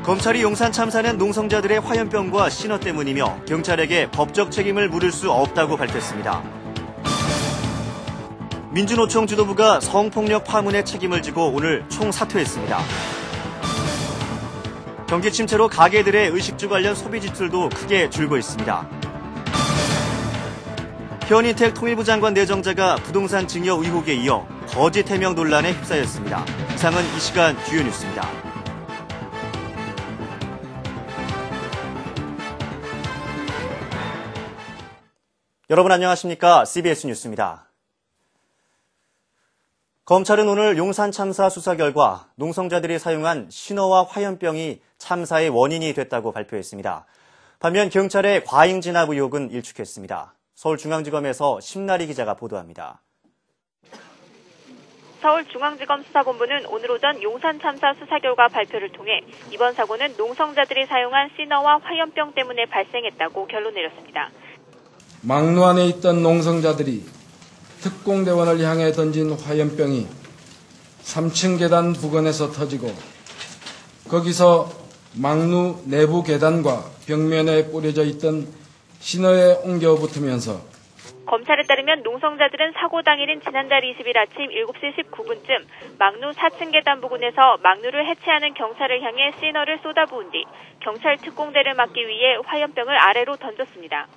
검찰이 용산 참사는 농성자들의 화염병과 신호 때문이며 경찰에게 법적 책임을 물을 수 없다고 밝혔습니다. 민주노총 지도부가 성폭력 파문의 책임을 지고 오늘 총사퇴했습니다. 경기 침체로 가게들의 의식주 관련 소비 지출도 크게 줄고 있습니다. 현인택 통일부 장관 내정자가 부동산 증여 의혹에 이어 거짓 해명 논란에 휩싸였습니다. 이상은 이 시간 주요 뉴스입니다. 여러분 안녕하십니까? CBS 뉴스입니다. 검찰은 오늘 용산 참사 수사 결과 농성자들이 사용한 신호와 화염병이 참사의 원인이 됐다고 발표했습니다. 반면 경찰의 과잉 진압 의혹은 일축했습니다. 서울중앙지검에서 심나리 기자가 보도합니다. 서울중앙지검 수사본부는 오늘 오전 용산 참사 수사 결과 발표를 통해 이번 사고는 농성자들이 사용한 신호와 화염병 때문에 발생했다고 결론 내렸습니다. 막루 안에 있던 농성자들이 특공대원을 향해 던진 화염병이 3층 계단 부근에서 터지고 거기서 막루 내부 계단과 벽면에 뿌려져 있던 신호에 옮겨 붙으면서 검찰에 따르면 농성자들은 사고 당일인 지난달 20일 아침 7시 19분쯤 막루 4층 계단 부근에서 막루를 해체하는 경찰을 향해 신호를 쏟아부은 뒤 경찰 특공대를 막기 위해 화염병을 아래로 던졌습니다.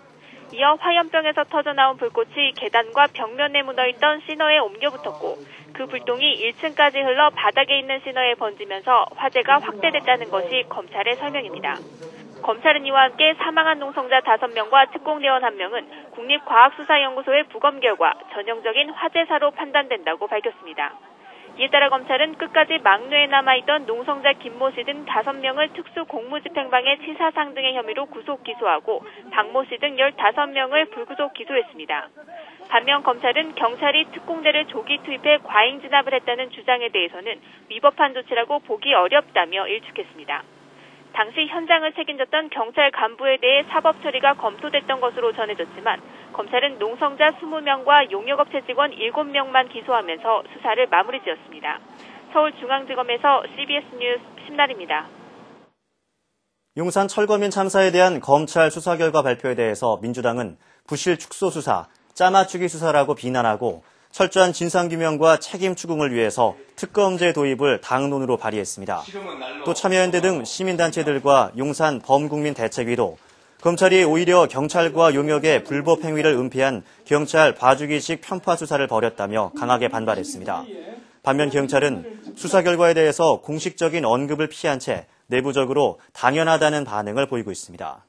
이어 화염병에서 터져나온 불꽃이 계단과 벽면에 묻어있던 신호에 옮겨 붙었고 그 불똥이 1층까지 흘러 바닥에 있는 신호에 번지면서 화재가 확대됐다는 것이 검찰의 설명입니다. 검찰은 이와 함께 사망한 농성자 5명과 특공대원 1명은 국립과학수사연구소의 부검 결과 전형적인 화재사로 판단된다고 밝혔습니다. 이에 따라 검찰은 끝까지 막루에 남아있던 농성자 김모 씨 등 5명을 특수공무집행방해 치사상 등의 혐의로 구속 기소하고 박모 씨 등 15명을 불구속 기소했습니다. 반면 검찰은 경찰이 특공대를 조기 투입해 과잉 진압을 했다는 주장에 대해서는 위법한 조치라고 보기 어렵다며 일축했습니다. 당시 현장을 책임졌던 경찰 간부에 대해 사법 처리가 검토됐던 것으로 전해졌지만 검찰은 농성자 20명과 용역업체 직원 7명만 기소하면서 수사를 마무리 지었습니다. 서울중앙지검에서 CBS 뉴스 심나리입니다. 용산 철거민 참사에 대한 검찰 수사 결과 발표에 대해서 민주당은 부실 축소 수사, 짜맞추기 수사라고 비난하고 철저한 진상규명과 책임 추궁을 위해서 특검제 도입을 당론으로 발의했습니다. 또 참여연대 등 시민단체들과 용산 범국민대책위도 검찰이 오히려 경찰과 용역의 불법 행위를 은폐한 경찰 봐주기식 편파 수사를 벌였다며 강하게 반발했습니다. 반면 경찰은 수사 결과에 대해서 공식적인 언급을 피한 채 내부적으로 당연하다는 반응을 보이고 있습니다.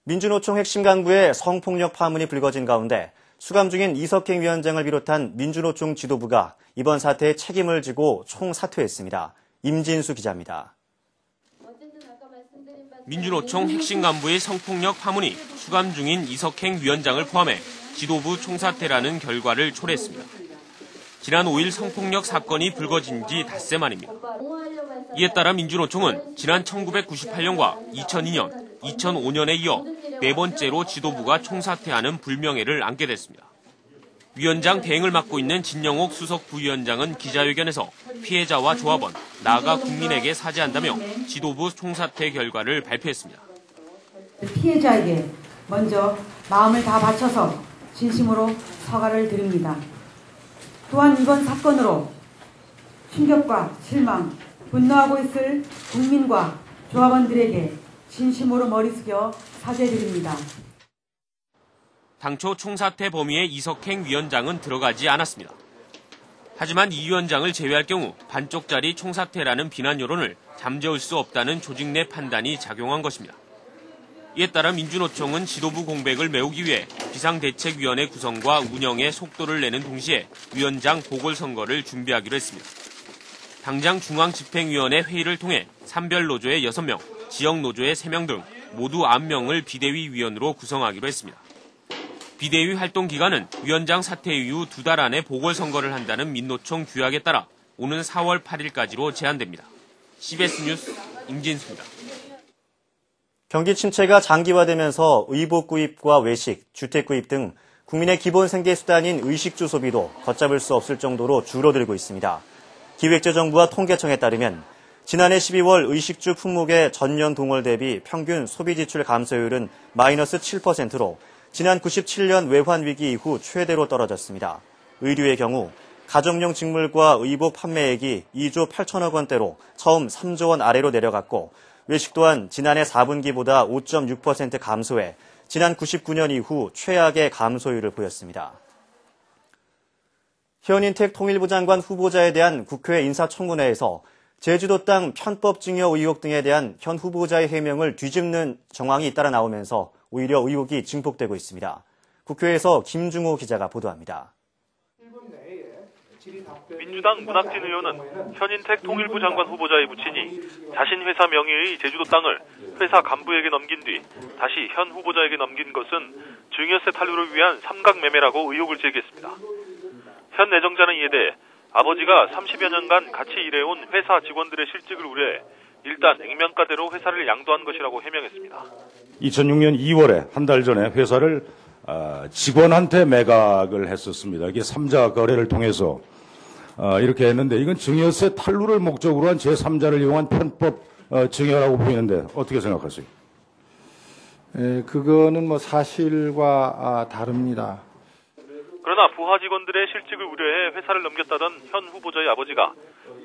민주노총 핵심 간부의 성폭력 파문이 불거진 가운데 수감 중인 이석행 위원장을 비롯한 민주노총 지도부가 이번 사태에 책임을 지고 총사퇴했습니다. 임진수 기자입니다. 민주노총 핵심 간부의 성폭력 파문이 수감 중인 이석행 위원장을 포함해 지도부 총사퇴라는 결과를 초래했습니다. 지난 5일 성폭력 사건이 불거진 지 닷새 만입니다. 이에 따라 민주노총은 지난 1998년과 2002년, 2005년에 이어 네 번째로 지도부가 총사퇴하는 불명예를 안게 됐습니다. 위원장 대행을 맡고 있는 진영옥 수석 부위원장은 기자회견에서 피해자와 조합원, 나아가 국민에게 사죄한다며 지도부 총사퇴 결과를 발표했습니다. 피해자에게 먼저 마음을 다 바쳐서 진심으로 사과를 드립니다. 또한 이번 사건으로 충격과 실망, 분노하고 있을 국민과 조합원들에게 진심으로 머리 숙여 사죄드립니다. 당초 총사퇴 범위에 이석행 위원장은 들어가지 않았습니다. 하지만 이 위원장을 제외할 경우 반쪽짜리 총사퇴라는 비난 여론을 잠재울 수 없다는 조직 내 판단이 작용한 것입니다. 이에 따라 민주노총은 지도부 공백을 메우기 위해 비상대책위원회 구성과 운영에 속도를 내는 동시에 위원장 보궐선거를 준비하기로 했습니다. 당장 중앙집행위원회 회의를 통해 산별노조의 6명, 지역노조의 3명 등 모두 9명을 비대위 위원으로 구성하기로 했습니다. 비대위 활동 기간은 위원장 사퇴 이후 2달 안에 보궐선거를 한다는 민노총 규약에 따라 오는 4월 8일까지로 제한됩니다. CBS 뉴스 임진수입니다. 경기 침체가 장기화되면서 의복 구입과 외식, 주택 구입 등 국민의 기본 생계수단인 의식주 소비도 걷잡을 수 없을 정도로 줄어들고 있습니다. 기획재정부와 통계청에 따르면 지난해 12월 의식주 품목의 전년 동월 대비 평균 소비 지출 감소율은 마이너스 7%로 지난 97년 외환위기 이후 최대로 떨어졌습니다. 의류의 경우 가정용 직물과 의복 판매액이 2조 8천억 원대로 처음 3조 원 아래로 내려갔고 외식 또한 지난해 4분기보다 5.6% 감소해 지난 99년 이후 최악의 감소율을 보였습니다. 현인택 통일부 장관 후보자에 대한 국회 인사청문회에서 제주도 땅 편법 증여 의혹 등에 대한 현 후보자의 해명을 뒤집는 정황이 잇따라 나오면서 오히려 의혹이 증폭되고 있습니다. 국회에서 김중호 기자가 보도합니다. 민주당 문학진 의원은 현인택 통일부 장관 후보자의 부친이 자신 회사 명의의 제주도 땅을 회사 간부에게 넘긴 뒤 다시 현 후보자에게 넘긴 것은 증여세 탈루를 위한 삼각매매라고 의혹을 제기했습니다. 현 내정자는 이에 대해 아버지가 30여 년간 같이 일해온 회사 직원들의 실직을 우려해 일단 액면가대로 회사를 양도한 것이라고 해명했습니다. 2006년 2월에 한 달 전에 회사를 직원한테 매각을 했었습니다. 이게 3자 거래를 통해서 이렇게 했는데 이건 증여세 탈루를 목적으로 한 제3자를 이용한 편법 증여라고 보이는데 어떻게 생각하세요? 그거는 사실과 다릅니다. 그러나 부하 직원들의 실직을 우려해 회사를 넘겼다던 현 후보자의 아버지가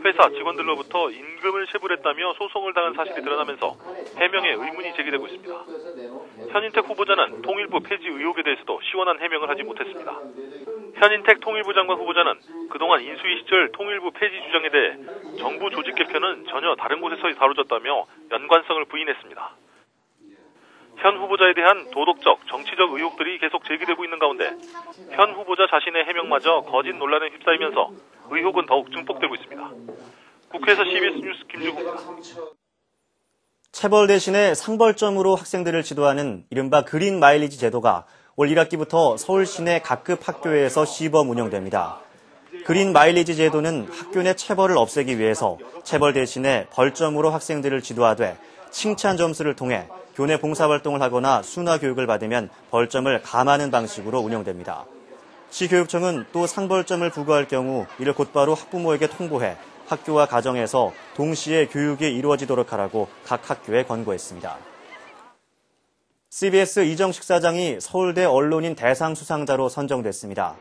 회사 직원들로부터 임금을 체불했다며 소송을 당한 사실이 드러나면서 해명에 의문이 제기되고 있습니다. 현인택 후보자는 통일부 폐지 의혹에 대해서도 시원한 해명을 하지 못했습니다. 현인택 통일부 장관 후보자는 그동안 인수위 시절 통일부 폐지 주장에 대해 정부 조직 개편은 전혀 다른 곳에서 다뤄졌다며 연관성을 부인했습니다. 현 후보자에 대한 도덕적, 정치적 의혹들이 계속 제기되고 있는 가운데 현 후보자 자신의 해명마저 거짓 논란에 휩싸이면서 의혹은 더욱 증폭되고 있습니다. 국회에서 CBS 뉴스 김주호입니다. 체벌 대신에 상벌점으로 학생들을 지도하는 이른바 그린 마일리지 제도가 올 1학기부터 서울 시내 각급 학교에서 시범 운영됩니다. 그린 마일리지 제도는 학교 내 체벌을 없애기 위해서 체벌 대신에 벌점으로 학생들을 지도하되 칭찬 점수를 통해 교내 봉사활동을 하거나 순화교육을 받으면 벌점을 감하는 방식으로 운영됩니다. 시교육청은 또 상벌점을 부과할 경우 이를 곧바로 학부모에게 통보해 학교와 가정에서 동시에 교육이 이루어지도록 하라고 각 학교에 권고했습니다. CBS 이정식 사장이 서울대 언론인 대상 수상자로 선정됐습니다.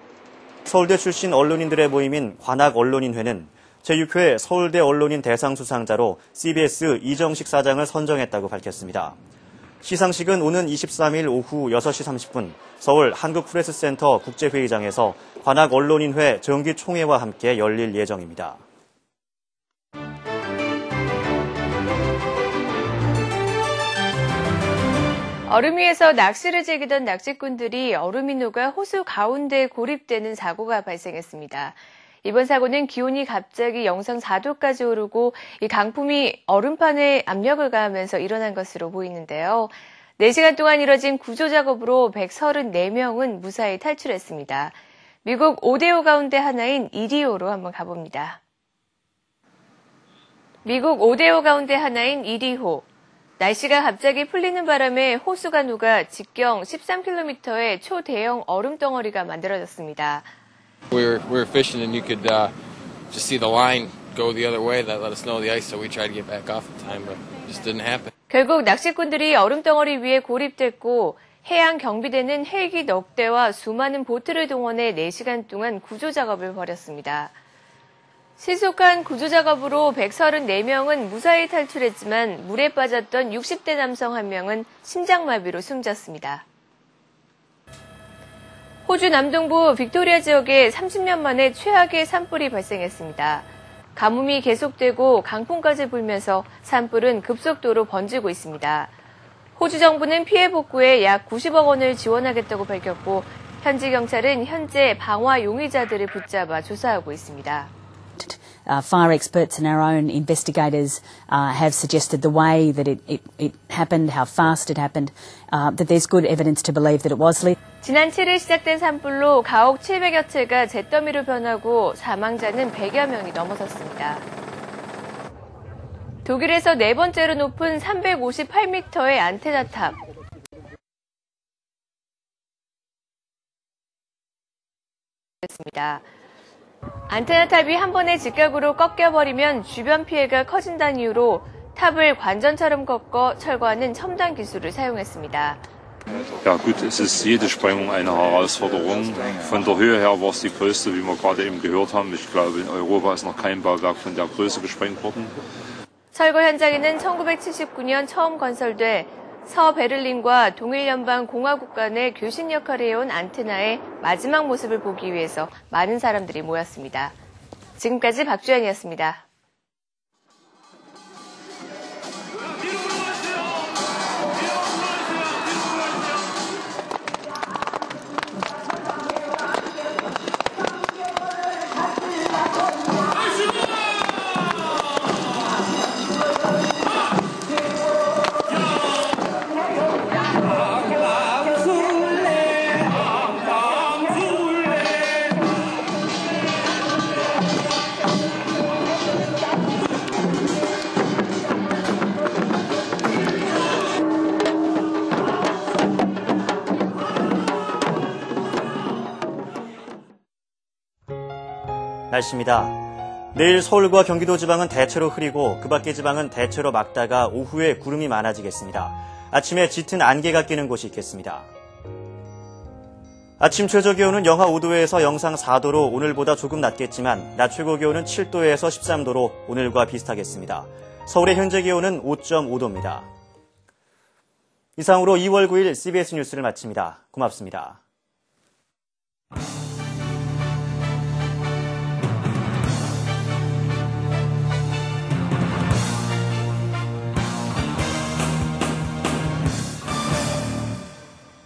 서울대 출신 언론인들의 모임인 관악언론인회는 제6회 서울대 언론인 대상 수상자로 CBS 이정식 사장을 선정했다고 밝혔습니다. 시상식은 오는 23일 오후 6시 30분 서울 한국프레스센터 국제회의장에서 관악언론인회 정기총회와 함께 열릴 예정입니다. 얼음 위에서 낚시를 즐기던 낚시꾼들이 얼음이 녹아 호수 가운데에 고립되는 사고가 발생했습니다. 이번 사고는 기온이 갑자기 영상 4도까지 오르고 이 강풍이 얼음판에 압력을 가하면서 일어난 것으로 보이는데요. 4시간 동안 이뤄진 구조 작업으로 134명은 무사히 탈출했습니다. 미국 5대5 가운데 하나인 이리호로 한번 가봅니다. 미국 5대5 가운데 하나인 이리호. 날씨가 갑자기 풀리는 바람에 호수가 녹아 직경 13km의 초대형 얼음 덩어리가 만들어졌습니다. We were fishing and you could just see the line go the other way. That let us know the ice, so we tried to get back off the time, but it just didn't happen. 결국 낚시꾼들이 얼음덩어리 위에 고립됐고 해양 경비대는 헬기 넉 대와 수많은 보트를 동원해 4시간 동안 구조 작업을 벌였습니다. 실속한 구조 작업으로 134명은 무사히 탈출했지만 물에 빠졌던 60대 남성 1명은 심장마비로 숨졌습니다. 호주 남동부 빅토리아 지역에 30년 만에 최악의 산불이 발생했습니다. 가뭄이 계속되고 강풍까지 불면서 산불은 급속도로 번지고 있습니다. 호주 정부는 피해 복구에 약 90억 원을 지원하겠다고 밝혔고 현지 경찰은 현재 방화 용의자들을 붙잡아 조사하고 있습니다. Fire experts and our own investigators have suggested the way that it happened, how fast it happened, that there's good evidence to believe that it was lit. 지난 7일 시작된 산불로 가옥 700여 채가 잿더미로 변하고 사망자는 100여 명이 넘어섰습니다. 독일에서 네 번째로 높은 358m의 안테나 탑. 안테나 탑이 한 번에 직각으로 꺾여버리면 주변 피해가 커진다는 이유로 탑을 관전처럼 꺾어 철거하는 첨단 기술을 사용했습니다. Ja gut, es ist jede Sprengung eine Herausforderung. Von der Höhe her war es die größte, wie wir gerade eben gehört haben. Ich glaube, in Europa ist noch kein Bauwerk von der Größe gesprengt worden. 철거 현장에는 1979년 처음 건설돼 서베를린과 동일연방공화국 간의 교신 역할을 해온 안테나의 마지막 모습을 보기 위해서 많은 사람들이 모였습니다. 지금까지 박주연이었습니다. 날씨입니다. 내일 서울과 경기도 지방은 대체로 흐리고 그 밖의 지방은 대체로 맑다가 오후에 구름이 많아지겠습니다. 아침에 짙은 안개가 끼는 곳이 있겠습니다. 아침 최저기온은 영하 5도에서 영상 4도로 오늘보다 조금 낮겠지만 낮 최고기온은 7도에서 13도로 오늘과 비슷하겠습니다. 서울의 현재 기온은 5.5도입니다. 이상으로 2월 9일 CBS 뉴스를 마칩니다. 고맙습니다.